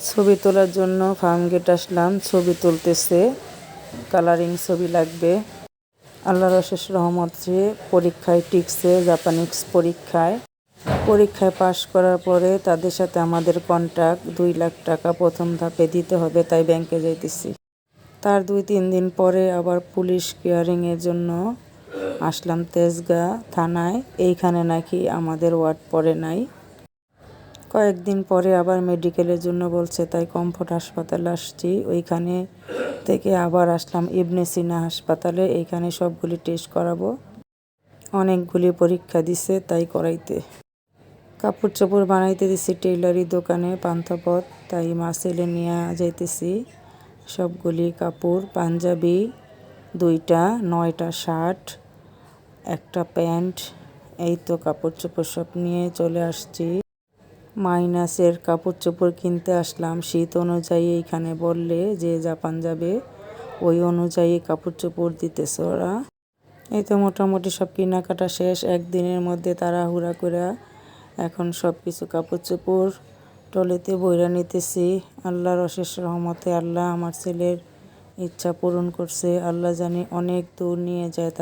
ছবি তোলার জন্য ফার্ম গেট আসলাম। ছবি তুলতেছে, কালারিং ছবি লাগবে। আল্লাহর অশেষ রহমত যে পরীক্ষায় টিকছে, জাপানিজ পরীক্ষায় পাশ করার পরে তাদের সাথে আমাদের কন্ট্রাক্ট 2 লাখ টাকা প্রথম ধাপে দিতে হবে, তাই ব্যাংকে যাইতেছি। তার 2-3 দিন পরে আবার পুলিশ হিয়ারিংয়ের জন্য আসলাম তেজগাঁ থানায়। এইখানে নাকি আমাদের ওয়ার্ড পড়ে নাই। কয়েকদিন পরে আবার মেডিকেলের জন্য বলছে, তাই কমফোর্ট হাসপাতালে আসছি। ওইখানে থেকে আবার আসলাম ইবনে সিনা হাসপাতালে। এইখানে সবগুলি টেস্ট করাবো। অনেকগুলি পরীক্ষা দিছে, তাই করাইতে। কাপড় চোপড় বানাইতে দিছি টেইলারি দোকানে পান্থপথ, তাই মাসেলে নিয়ে যাইতেছি সবগুলি কাপড়। পাঞ্জাবি 2টা, 9টা শার্ট, একটা প্যান্ট। এই তো কাপড় চোপড় সব নিয়ে চলে আসছি। মাইনাসের কাপড় চোপড় কিনতে আসলাম শীত অনুযায়ী। এইখানে বললে যে জাপান যাবে, ওই অনুযায়ী কাপড় চোপড় দিতেছে ওরা। এই তো মোটামুটি সব কেনাকাটা শেষ একদিনের মধ্যে তাড়াহুড়া করে। এখন সব কিছু কাপড় চোপড় ট্রলিতে বইরা নিতেছি। আল্লাহর অশেষ রহমতে আল্লাহ আমার ছেলের ইচ্ছা পূরণ করছে। আল্লাহ জানি অনেক দূর নিয়ে যায়,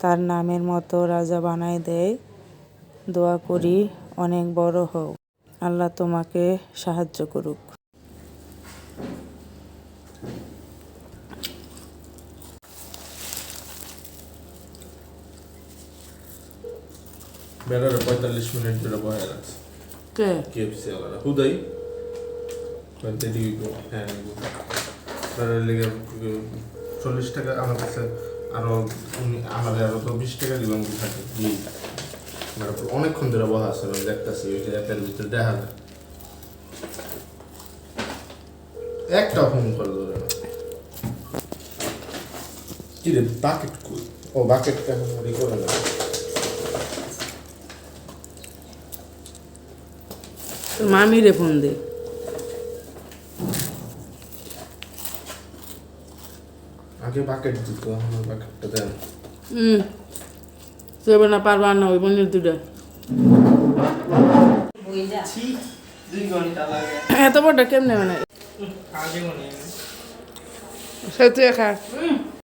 তার নামের মতো রাজা বানায় দেয়। দোয়া করি অনেক বড় হও, আল্লাহ তোমাকে সাহায্য করুক। বেড়ারে 45 মিনিট ধরে বয়ে রাখছে কে কেএফসি ওরা হুদাই দেরি হ্যাঁ বেড়ার লেগে 40 টাকা আমার কাছে আরো আমাদের আরো তো 20 টাকা দিলাম থাকে মানে অনেকক্ষণ ধরে বসা আছে আমি দেখতেছি ওই যে অ্যাপের ভিতরে দেখা যায় একটা ফোন করে ধরে না কি রে বাকেট কই ও বাকেট এখন করে না তোর মামিরে ফোন দে। আগে বাকেট দিত এখন বাকেটটা দেন সেবে না পারবা না ওই বোনের দুটা এত বড়টা কেমনে মানে সে তুই খা